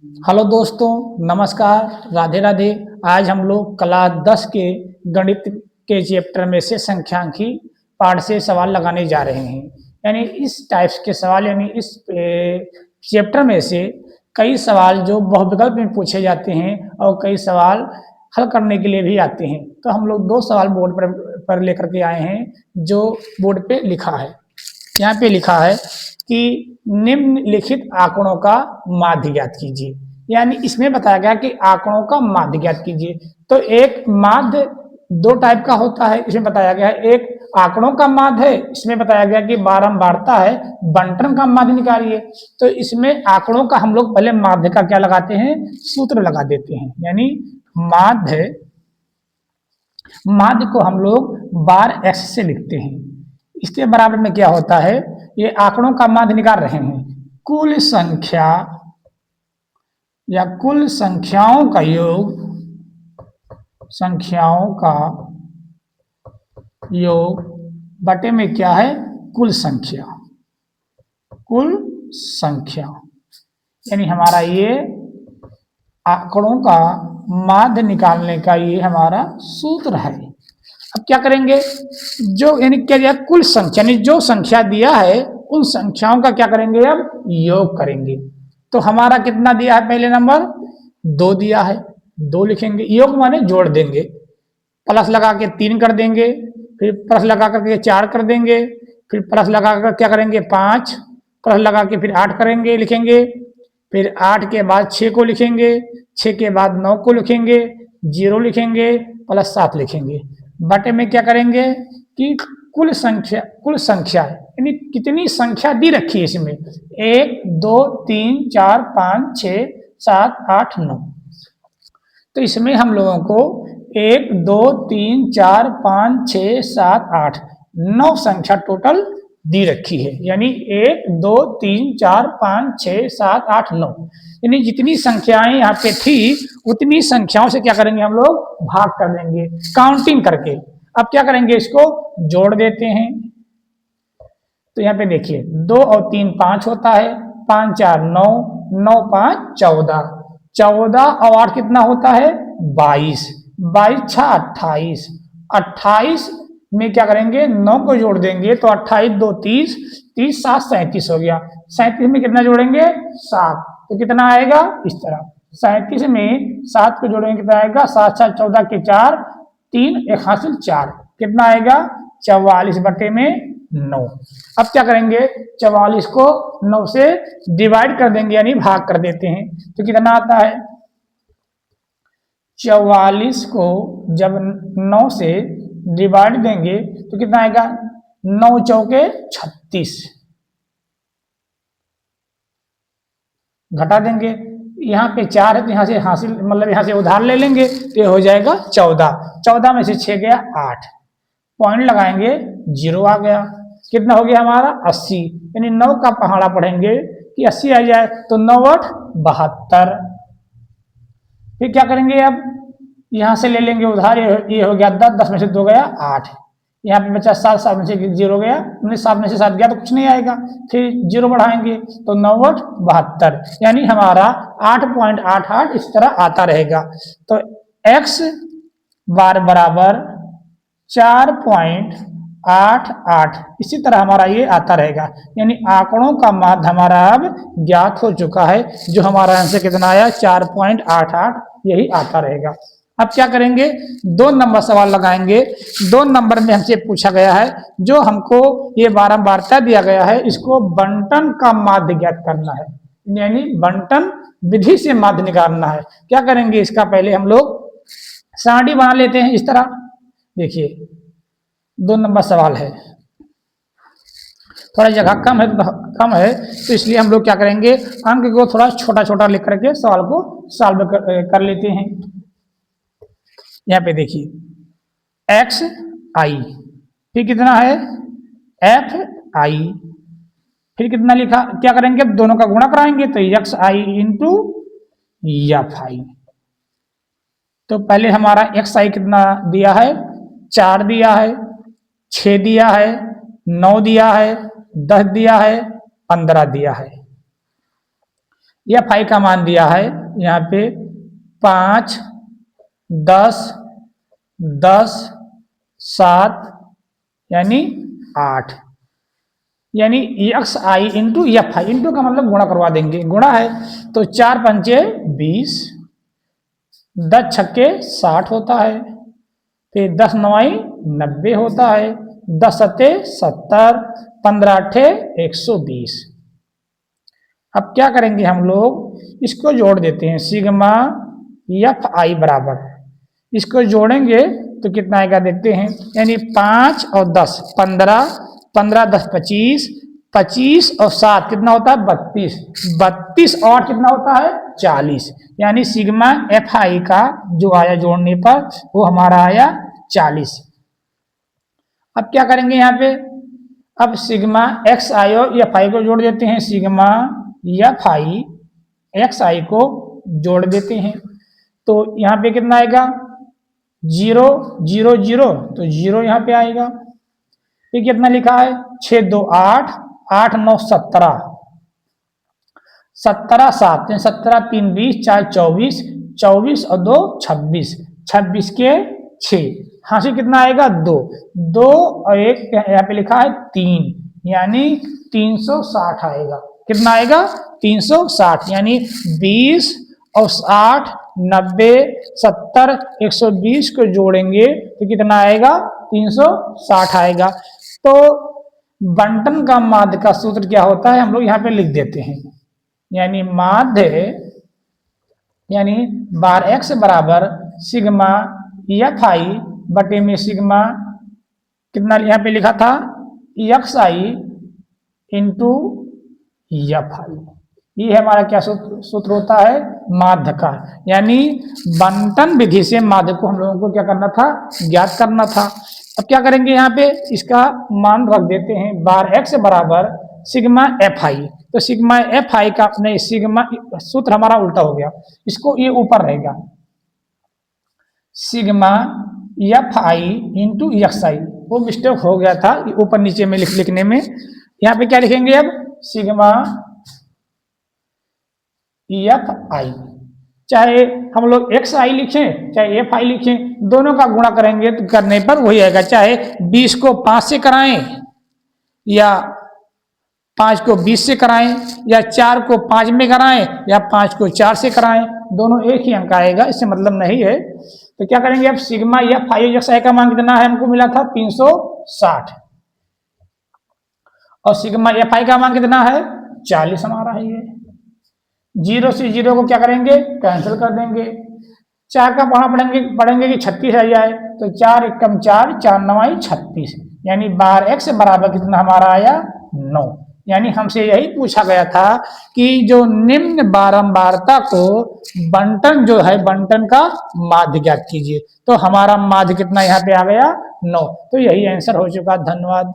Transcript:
Hello दोस्तों, नमस्कार, राधे राधे। आज हम लोग क्लास 10 के गणित के चैप्टर में से संख्यांकी पार्ट से सवाल लगाने जा रहे हैं। यानी इस टाइप्स के सवाल, यानी इस चैप्टर में से कई सवाल जो बहुविकल्प में पूछे जाते हैं और कई सवाल हल करने के लिए भी आते हैं। तो हम लोग दो सवाल बोर्ड पर लेकर के आए हैं जो बोर्ड पे लिखा है। यहाँ पे लिखा है कि निम्नलिखित आंकड़ों का माध्य ज्ञात कीजिए। यानी इसमें बताया गया कि आंकड़ों का माध्य ज्ञात कीजिए। तो एक माध्य दो टाइप का होता है, इसमें बताया गया है। एक आंकड़ों का माध्य है, इसमें बताया गया कि बारंबारता है, बंटन का माध्य निकालिए। तो इसमें आंकड़ों का हम लोग पहले माध्य का क्या लगाते हैं, सूत्र लगा देते हैं। यानी माध्य को हम लोग बार एक्स से लिखते हैं। इसके बराबर में क्या होता है, ये आंकड़ों का माध्य निकाल रहे हैं, कुल संख्या या कुल संख्याओं का योग, बटे में क्या है, कुल संख्या। यानी हमारा ये आंकड़ों का माध्य निकालने का ये हमारा सूत्र है। अब क्या करेंगे, जो यानी क्या दिया, कुल संख्या, यानी जो संख्या दिया है उन संख्याओं का क्या करेंगे, अब योग करेंगे। तो हमारा कितना दिया है, पहले नंबर 2 दिया है, 2 लिखेंगे। योग माने जोड़ देंगे, प्लस लगा के 3 कर देंगे, फिर प्लस लगा करके 4 कर देंगे, फिर प्लस लगा कर क्या करेंगे 5, प्लस लगा के फिर 8 करेंगे, लिखेंगे। फिर 8 के बाद 6 को लिखेंगे, 6 के बाद 9 को लिखेंगे, 0 लिखेंगे, प्लस 7 लिखेंगे। बटे में क्या करेंगे कि कुल संख्या यानी कितनी संख्या दी रखी है इसमें, 1 2 3 4 5 6 7 8 9। तो इसमें हम लोगों को 1 2 3 4 5 6 7 8 9 संख्या टोटल दी रखी है। यानी 1 2 3 4 5 6 7 8 9, यानी जितनी संख्याएं यहाँ पे थी उतनी संख्याओं से क्या करेंगे, हम लोग भाग कर देंगे काउंटिंग करके। अब क्या करेंगे, इसको जोड़ देते हैं। तो यहाँ पे देखिए 2 और 3 5 होता है, 5 4 9, 9 5 14, 14 और 8 कितना होता है 22, 22 6 28, 28 में क्या करेंगे 9 को जोड़ देंगे तो 28 2 30, 30 7 37 हो गया। 37 में कितना जोड़ेंगे 7, तो कितना आएगा इस तरह। 37 में 7 को जोड़ेंगे कितना आएगा, 7 7 14 के 4, 3 1 हासिल 4, कितना आएगा 44 बटे में 9। अब क्या करेंगे, 44 को 9 से डिवाइड कर देंगे, यानी भाग कर देते हैं। तो कितना आता है, 44 को जब 9 से डिवाइड देंगे तो कितना आएगा, 9 चौके 36, घटा देंगे। यहाँ पे 4 है तो यहाँ से हासिल मतलब यहाँ से उधार ले लेंगे तो ये हो जाएगा 14, 14 में से 6 गया 8, पॉइंट लगाएंगे 0 आ गया। कितना हो गया हमारा 80, यानी 9 का पहाड़ा पढ़ेंगे कि 80 आ जाए तो 9 8 72। फिर क्या करेंगे, अब यहाँ से ले लेंगे उधार, ये हो गया 10, 10 में से 2 गया 8, यहाँ पे बचा 7, 7 में से 0 गया, 7 में से 7 गया तो कुछ नहीं आएगा। फिर 0 बढ़ाएंगे तो 9 8 72, यानी हमारा 8.88 इस तरह आता रहेगा। तो x बार बराबर 4.88 इसी तरह हमारा ये आता रहेगा। यानी आंकड़ों का माध्य हमारा अब ज्ञात हो चुका है, जो हमारा आंसर कितना आया 4.88 यही आता रहेगा। अब क्या करेंगे, 2 नंबर सवाल लगाएंगे। 2 नंबर में हमसे पूछा गया है, जो हमको ये बारंबारता दिया गया है इसको बंटन का माध्य ज्ञात करना है, यानी बंटन विधि से माध्य निकालना है। क्या करेंगे, इसका पहले हम लोग सारणी बना लेते हैं। इस तरह देखिए 2 नंबर सवाल है, थोड़ा जगह कम है तो इसलिए हम लोग क्या करेंगे, अंक को थोड़ा छोटा छोटा लिख करके सवाल को सॉल्व कर लेते हैं। यहाँ पे देखिए एक्स आई, फिर कितना है एफ आई, फिर कितना लिखा, क्या करेंगे अब दोनों का गुणा कराएंगे तो x I into F I. तो पहले हमारा एक्स आई कितना दिया है 4 दिया है, 6 दिया है, 9 दिया है, 10 दिया है, 15 दिया है। एफ आई का मान दिया है यहाँ पे 5, 10, 10, 7 यानी 8, यानी x I into F i, into का मतलब गुणा करवा देंगे, गुणा है तो 4 पंचे 20, 10 छक्के 60 होता है, फिर 10 नवाई 90 होता है, 10 सत्ते 70, 15 अट्ठे 120। अब क्या करेंगे हम लोग, इसको जोड़ देते हैं, सिग्मा एफ आई बराबर, इसको जोड़ेंगे तो कितना आएगा देखते हैं, यानी 5 और 10 15, 15 10 25, 25 और 7 कितना होता है 32, 32 और कितना होता है 40, यानी सिग्मा एफ आई का जो आया जोड़ने पर वो हमारा आया 40। अब क्या करेंगे यहाँ पे, अब सिग्मा एक्स आई और एफ आई को जोड़ देते हैं, सिग्मा एफ आई एक्स आई को जोड़ देते हैं, तो यहाँ पे कितना आएगा 0 0 0, तो 0 यहाँ पे आएगा। ये कितना लिखा है 6 2 8, 8 9 17, 17 7 17 3 20, 4 24, 24 और 2 26, 26 के 6, हाँ से कितना आएगा 2, 2 और 1 यहाँ पे लिखा है 3, यानी 360 आएगा। कितना आएगा 360, यानी 20 और 60 90 70 120 को जोड़ेंगे तो कितना आएगा 360 आएगा। तो बंटन का माध्य का सूत्र क्या होता है हम लोग यहाँ पे लिख देते हैं, यानी माध्य यानी बार एक्स बराबर सिग्मा एफ आई बटे में सिग्मा कितना यहाँ पे लिखा था x I into F I, ये हमारा क्या सूत्र होता है माध्य का, यानी बंटन विधि से माध्य को हम लोगों को क्या करना था ज्ञात करना था। अब क्या करेंगे यहाँ पे इसका मान रख देते हैं, बार एक्स बराबर सिग्मा एफ आई, तो सिग्मा एफ आई का अपने सिग्मा सूत्र हमारा उल्टा हो गया, इसको ये ऊपर रहेगा sigma f i into x i, वो मिस्टेक हो गया था ऊपर नीचे में लिखने में। यहाँ पे क्या लिखेंगे अब सिग्मा एफ आई, चाहे हम लोग एक्स आई लिखें चाहे एफ आई लिखें, दोनों का गुणा करेंगे तो करने पर वही आएगा, चाहे 20 को 5 से कराएं या 5 को 20 से कराएं या 4 को 5 में कराएं या 5 को 4 से कराएं, दोनों एक ही अंक आएगा, इससे मतलब नहीं है। तो क्या करेंगे अब सिग्मा एफ आई एक्स आई का मान कितना है हमको मिला था 360, और सिग्मा एफ आई का मान कितना है 40 हमारा है, ये 0 से 0 को क्या करेंगे कैंसिल कर देंगे, 4 का पढ़ेंगे कि 36 आ जाए, तो 4 एकम 4, 4 9 36, यानी बार एक्स बराबर कितना हमारा आया 9। यानी हमसे यही पूछा गया था कि जो निम्न बारंबारता को बंटन जो है बंटन का माध्य ज्ञात कीजिए, तो हमारा माध्य कितना यहाँ पे आ गया 9, तो यही आंसर हो चुका। धन्यवाद।